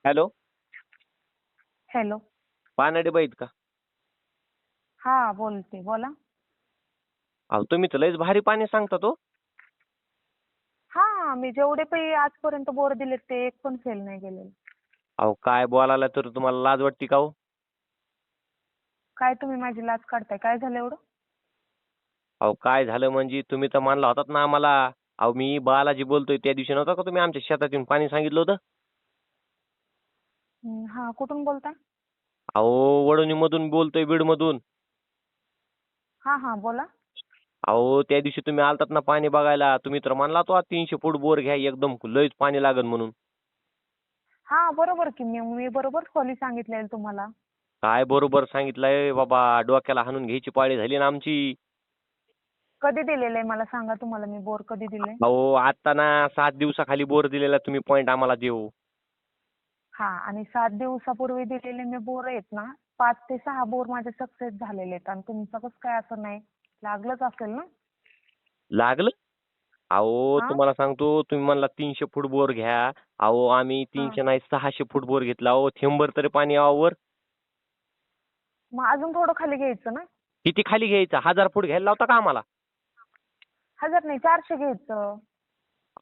Hello. Hello. Pande Bait का? हा बोलते, बोला. अहो तुम्ही तर लयच भारी पाणी सांगता तो. हा, मी जेवढे काही आजपर्यंत बोर दिलेत ते एक पण फेल नाही गेलेले. अहो काय बोलायला तर तुम्हाला लाज वाटते का हो? काय तुम्ही माझी लाज काढताय? काय झालं एवढं? अहो काय झालं म्हणजे तुम्ही तर मानला होतात ना आम्हाला. अहो मी बालाजी बोलतोय, त्या दिवशी नव्हता का तुम्ही आमच्या शेतात येऊन पाणी सांगितलं होतं? हा, कुठून बोलताय? अहो वडोणी मधून बोलतोय, बीड मधून. हा हा, बोला. अहो त्या दिवशी तुम्ही आलतात ना पाणी बघायला, तुम्ही तर म्हणला तो 300 फूट बोर घ्या, एकदम लयच पाणी लागल म्हणून. हा बरोबर की, मी बरोबर खोली सांगितलेलं तुम्हाला. काय बरोबर सांगितलंय बाबा, डोक्याला हाणून घ्यायची पाळी झाली ना आमची. कधी दिलेलं आहे मला सांगा, तुम्हाला मी बोर कधी दिले? अहो आता ना 7 दिवसाखाली बोर दिलेला तुम्ही, पॉईंट आम्हाला देऊ. हा, आणि 7 दिवसापूर्वी दिलेले मी बोर आहेत ना, 5 ते 6 बोर माझे सक्सेस झालेले आहेत. आणि तुमचं कसं काय असं नाही लागलंच असेल ना? लागलं? अहो हा तुम्हाला सांगतो, तुम्ही म्हणला 300 फूट बोर घ्या. अहो आम्ही हा, 300 नाही 600 फूट बोर घेतला. अहो थेंबर तरी पाणी यावं वर. मग अजून थोडं खाली घ्यायचं ना. किती खाली घ्यायचं? 1000 फूट घ्यायला लावता का आम्हाला? 1000 नाही, 400 घ्यायचं.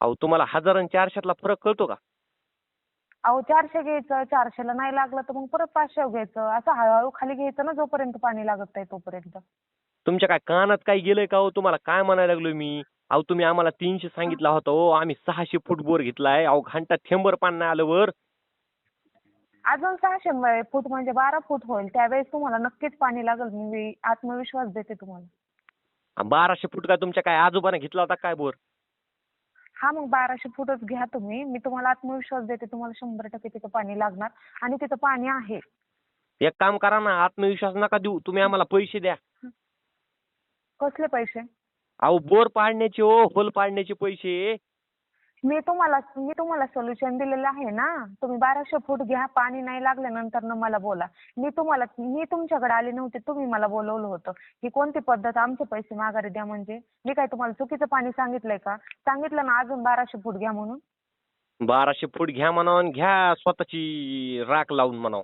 अहो तुम्हाला 1000 आणि 400तला फरक कळतो का? अहो 400 घ्यायचं, 400ला नाही लागलं तर मग परत 500 घ्यायचं. असं हळूहळू खाली घ्यायचं ना, जोपर्यंत पाणी लागत नाही तोपर्यंत. तुमच्या काय कानात काय गेलंय का हो? तुम्हाला काय म्हणायला लागलोय मी? अहो तुम्ही आम्हाला 300 हा? सांगितला होता हो, आम्ही 600 फूट बोर घेतलाय. अहो घंटा थेंबर पाणी नाही आलं वर. अजून 600 फूट म्हणजे 12 फूट होईल. त्यावेळेस तुम्हाला नक्कीच पाणी लागेल. मी आत्मविश्वास देते तुम्हाला. 1200 फूट काय तुमच्या काय आजोबाने घेतला होता काय बोर? हा, मग 1200 फूटच घ्या तुम्ही. मी तुम्हाला आत्मविश्वास देते, तुम्हाला 100% तिथं पाणी लागणार आणि तिथं पाणी आहे. एक काम करा ना, आत्मविश्वास नका देऊ, तुम्ही आम्हाला पैसे द्या. कसले पैसे? अहो बोर पाडण्याचे हो, होल पाडण्याचे पैसे. मी तुम्हाला सोल्युशन दिलेलं आहे ना. तुम्ही 1200 फूट घ्या, पाणी नाही लागल्यानंतर ना मला बोला. मी तुमच्याकडे आले नव्हते, तुम्ही मला बोलवलं होतं. ही कोणती पद्धत आमचे पैसे माघारी द्या म्हणजे? मी काय तुम्हाला चुकीचं पाणी सांगितलंय का? सांगितलं ना अजून 1200 फूट घ्या म्हणून. 1200 फूट घ्या म्हणावं आणि घ्या स्वतःची राख लावून म्हणावं.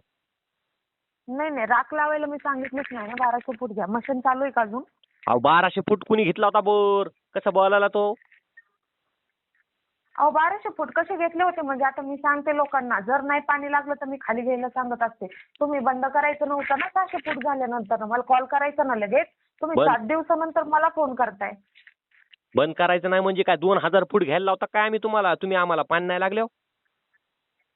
नाही नाही, राख लावायला मी सांगितलंच नाही ना. 1200 फूट घ्या. मशीन चालू आहे का अजून? अहो 1200 फूट कुणी घेतला होता बोर? कसा बोलायला तो? अहो 1200 फूट कसे घेतले होते म्हणजे? आता मी सांगते लोकांना, जर नाही पाणी लागलं तर मी खाली घ्यायला सांगत असते. तुम्ही बंद करायचं नव्हतं ना 600 फूट झाल्यानंतर. मला कॉल करायचा ना लगेच. तुम्ही बंद 7 दिवसानंतर मला फोन करताय. बंद करायचं नाही म्हणजे काय 2000 फूट घ्यायला लावता काय आम्ही तुम्हाला? तुम्ही आम्हाला पाणी नाही लागल्यावर?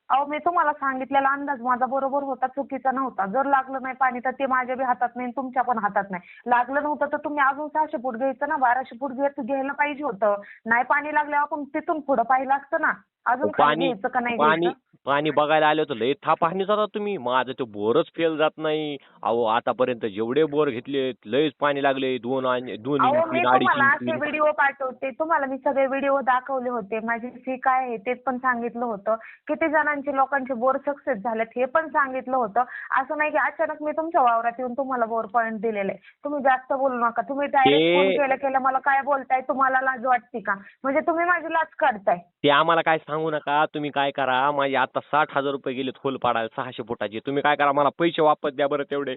अहो मी तुम्हाला सांगितलेला अंदाज माझा बरोबर होता, चुकीचा नव्हता. जर लागलं नाही पाणी तर ते माझ्या बी हातात नाही, तुमच्या पण हातात नाही. लागलं नव्हतं तर तुम्ही अजून 600 फूट घ्यायचं ना. 1200 फूट घ्यायला पाहिजे होतं. नाही पाणी लागल्यावर आपण तिथून पुढं पाहिलं असतं ना. अजून खाली पाणी घ्यायचं का नाही पाणी घ्यायचं? पाणी बघायला आले होते, लय थापाहणी जाता तुम्ही. माझं ते बोरच फेल जात नाही. अहो आतापर्यंत जेवढे बोर घेतले लयच पाणी लागले. 2 अहो मी इंची, अडीच तुम्हाला असे इंची. व्हिडिओ पाठवते. तुम्हाला मी सगळे व्हिडिओ दाखवले होते. माझी फी काय आहे ते पण सांगितलं होतं. किती जणांचे लोकांचे बोर सक्सेस झालेत हे पण सांगितलं होतं. असं नाही की अचानक मी तुमच्या वावरात येऊन तुम्हाला बोर पॉईंट दिलेले आहे. तुम्ही जास्त बोलू नका. तुम्ही डायरेक्ट फोन ते केलं मला काय बोलताय? तुम्हाला लाज वाटते का? म्हणजे तुम्ही माझी लाज काढताय. ते आम्हाला काय सांगू नका. तुम्ही काय करा, माझे आता 60,000 रुपये गेलेत होल पाडायला 600 फुटाचे. तुम्ही काय करा, मला पैसे वापस द्या बरं तेवढे.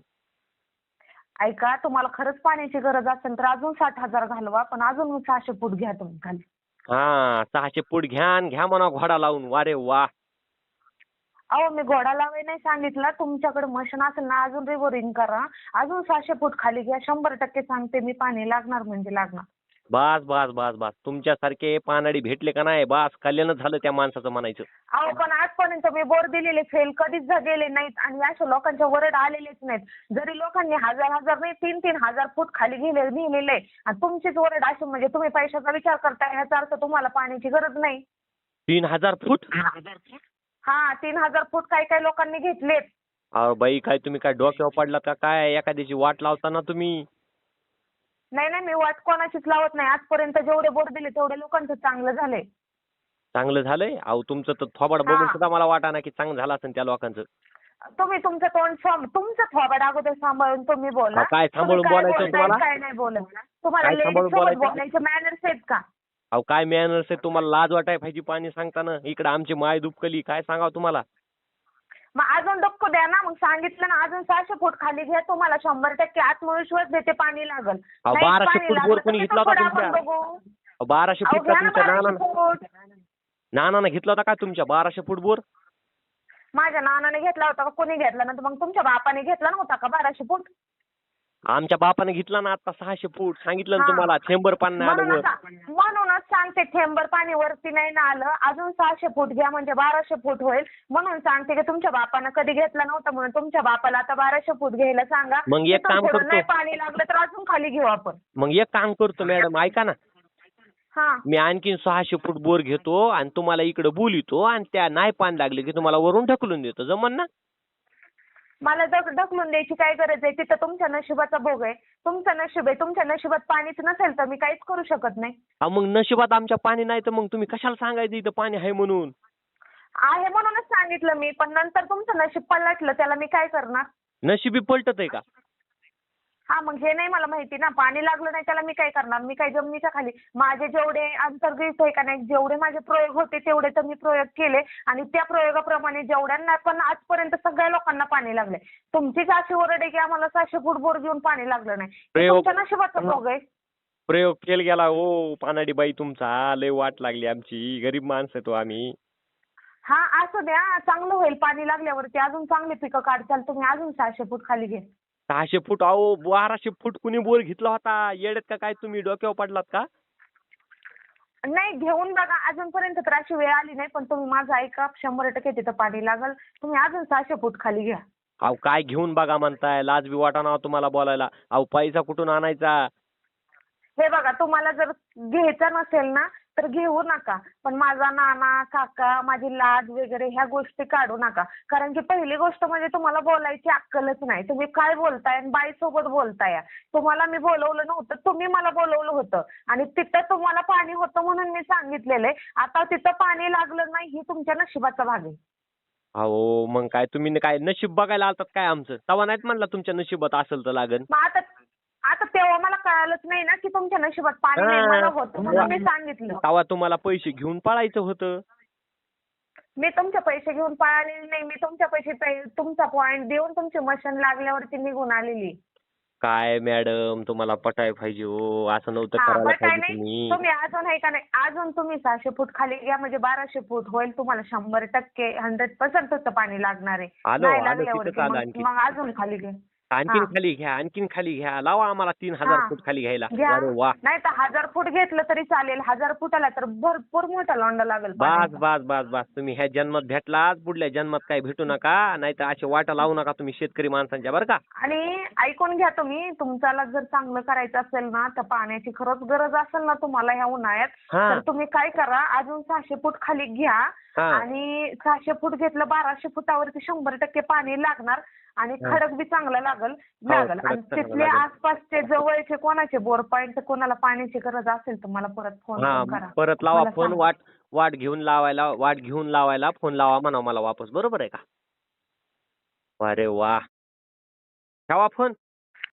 ऐका, तुम्हाला खरंच पाण्याची गरज असेल तर अजून 60,000 घालवा, पण अजून 600 फूट घ्या तुम्ही खाली. हा 600 फूट घ्या आणि घ्या म्हणा घोडा लावून. वारे वा. अहो मी घोडा लावायला नाही सांगितलं. तुमच्याकडे मशीन असेल ना, अजून रिबोरिंग करा. अजून 600 फूट खाली घ्या. 100% सांगते मी, पाणी लागणार म्हणजे लागणार. बास बास बास बास, तुमच्यासारखे पानाडी भेटले का नाही, बास कल्याणच झालं त्या माणसाचं म्हणायचं. अहो पण आजपर्यंत मी बोर दिलेले फेल कधीच गेले नाहीत आणि अशा लोकांच्या वरड आलेलेच नाहीत. जरी लोकांनी हजार हजार नाही 3,000 फूट खाली नेलेले आणि तुमचीच वरड अशी म्हणजे तुम्ही पैशाचा विचार करताय, ह्याचा अर्थ तुम्हाला पाण्याची गरज नाही. 3000 फूट? हा, 3,000 फूट काही काही लोकांनी घेतलेत. अहो बाई, काय तुम्ही काय डोक्यावर पडलात का काय? एखाद्याची वाट लावता ना तुम्ही. नाही नाही, मी वाट कोणाचीच लावत नाही. आजपर्यंत जेवढे बोर दिले तेवढे लोकांचं चांगलं झालंय. चांगलं झालंय? अहो तुमचं तर थोबाड बघून हा, सुद्धा मला वाटाना की चांगलं झालं असेल त्या लोकांचं. तुम्ही तुमचं तोंड तुमचं थोबाड अगोदर सांभाळून तुम्ही बोला. अहो काय तुम्ही सांभाळून काय बोलायचं बोलताय तुम्हाला? काय नाही बोलत. तुम्हाला काय लेडीज सांभाळून सोबत बोलायचं? बोलायचे मॅनर्स आहेत का? अहो काय मॅनर्स आहे तुम्हाला? लाज वाटाय पाहिजे पाणी सांगताना. इकडे आमची माय दुबकली, काय सांगावं तुम्हाला? मग अजून डक्को द्या ना. मग सांगितलं ना अजून 600 फूट खाली घ्या. तुम्हाला 100% आत्मविश्वास देते पाणी लागल. अहो, नाही 1200 पाणी फूट लागलं बोर तर कोणी तिथं घेतला होता थोडं आपण तुमच्या? बघू. 1200 अहो फूट का घ्या ना तुमच्या 1200 फूट. नानानं घेतला होता का तुमच्या 1200 फूट बोर? माझ्या नानाने घेतला होता का कोणी घेतला ना? तर मग तुमच्या बापाने घेतला नव्हता का 1200 फूट? आमच्या बापाने घेतला ना आता 600 फूट. सांगितलं ना हा. तुम्हाला, थेंबर पाणी नाही आलं वर. म्हणूनच सांगते थेंबर पाणी वरती नाही ना आलं. अजून 600 फूट घ्या म्हणजे 1200 फूट होईल. म्हणून सांगते की तुमच्या बापानं कधी घेतला नव्हता म्हणून तुमच्या बापाला आता 1200 फूट घ्यायला सांगा. मग एक तिथून काम पुढं करतो. नाही पाणी लागलं तर अजून खाली घेऊ आपण. मग एक काम करतो मॅडम, ऐका ना. हा. मी आणखीन 600 फूट बोर घेतो आणि तुम्हाला इकडे बोलितो आणि त्या नाही पाणी लागले की तुम्हाला वरून ढकलून देतो. जमन ना? मला ढकलून द्यायची काय गरज आहे? तिथं तुमच्या नशिबाचा भोग आहे. तुमचं नशीब आहे. तुमच्या नशिबात पाणीच नसेल तर मी काहीच करू शकत नाही. हा, मग नशिबात आमच्या पाणी नाही तर मग तुम्ही कशाला सांगायचं इथं पाणी आहे म्हणून? आहे म्हणूनच सांगितलं मी. पण नंतर तुमचं नशीब पलटलं त्याला मी काय करणार? नशिबी पलटत आहे का? हा मग हे नाही मला माहिती ना. पाणी लागलं नाही त्याला मी काय करणार? मी काय जमिनीच्या खाली माझे जेवढे अंतर्गत आहे का नाही जेवढे माझे प्रयोग होते तेवढे तर मी प्रयोग केले आणि त्या प्रयोगाप्रमाणे जेवढ्यांना पण आजपर्यंत सगळ्या लोकांना पाणी लागले. तुमचीच अशी ओरड आहे की आम्हाला 600 फूट बोर घेऊन पाणी लागलं नाही. हे प्रयोग- तुमच्या नशिबाचा भोग आहे. प्रयोग केला गेला हो पानाडी बाई तुमचा. लय वाट लागली आमची. गरीब माणसं तो आम्ही. हा असू द्या. चांगलं होईल पाणी लागल्यावरती अजून चांगली पिकं काढताल तुम्ही. अजून 600 फूट खाली घे. 600 फूट अहो 1200 फूट कुणी बोर घेतला होता? येड्यात का काय तुम्ही? डोक्यावर पडलात का? नाही घेऊन बघा. अजूनपर्यंत तर अशी वेळ आली नाही. पण तुम्ही माझं ऐका. 100% तिथं पाणी लागल. तुम्ही अजून 600 फूट खाली घ्या. अहो काय घेऊन बघा म्हणताय? लाज बी वाटाणा तुम्हाला बोलायला. अहो पैसा कुठून आणायचा? हे बघा तुम्हाला जर घ्यायचं नसेल ना तर घेऊ नका. पण माझा नाना, काका, माझी लाज वगैरे ह्या गोष्टी काढू नका. कारण की पहिली गोष्ट म्हणजे तुम्हाला बोलायची अक्कलच नाही. तुम्ही काय बोलताय आणि बाईसोबत बोलताय. तुम्हाला मी बोलवलं नव्हतं. तुम्ही मला बोलवलं होतं आणि तिथं तुम्हाला पाणी होतं म्हणून मी सांगितलेलं आहे. आता तिथं पाणी लागलं नाही ही तुमच्या नशिबाचा भाग आहे. अहो मग काय तुम्ही काय नशीब बघायला आलतात काय आमचं? तवा नाहीत म्हणला तुमच्या नशिबात असेल तर लागन. मग आता आता तेव्हा मला कळालंच नाही ना की तुमच्या नशिबात पाणी नाही. मला होतं म्हणून मी सांगितलं. तवा तुम्हाला पैसे घेऊन पळायचं होतं. मी तुमचे पैसे घेऊन पळालेली नाही. मी तुमच्या तुमचा पॉईंट देऊन तुमची मशीन लागल्यावरती निघून आलेली. काय मॅडम तुम्हाला पटाय पाहिजे हो. असं नव्हतं हा करायला पण काय पाहिजे नाही. तुम्ही. तुम्ही अजून आहे का नाही अजून तुम्ही 600 फूट खाली घ्या म्हणजे 1200 फूट होईल. तुम्हाला 100% 100% पाणी लागणार आहे. आलो, नाही आलो, लागल्यावरती तिथंच आलो मग आणखी. मग अजून खाली घ्या. आणखीन हा. खाली घ्या, आणखीन खाली घ्या. लावा आम्हाला 3000 हा. फूट खाली घ्यायला. घ्या. अरे वा. नाही तर 1000 फूट घेतलं तरी चालेल. 1000 फुटाला तर भरपूर मोठा लोंढा लागेल बस पाण्याचा. बस बस बस तुम्ही ह्या जन्मात भेटलात, पुढल्या जन्मात काय भेटू नका. नाही तर असे वाटा लावू नका तुम्ही शेतकरी माणसांच्या, बरं का? आणि ऐकून घ्या तुम्ही. तुमच्याला जर चांगलं करायचं असेल ना तर पाण्याची खरंच गरज असेल ना तुम्हाला ह्या उन्हाळ्यात हा. तर तुम्ही काय करा अजून 600 फूट खाली घ्या हा. आणि 600 फूट घेतलं 1200 फुटावरती 100% पाणी लागणार आणि हा. खडक बी चांगलं लागल. खडक आणि चांगलं तिथले लागल. आसपासचे जवळचे कोणाचे बोर पॉईंट कोणाला पाण्याची गरज असेल तर मला परत फोन हा करा. परत लावा मला फोन. सांगा. वाट घेऊन लावायला फोन लावा म्हणा मला वापस. बरोबर आहे का? अरे वा. ठेवा फोन.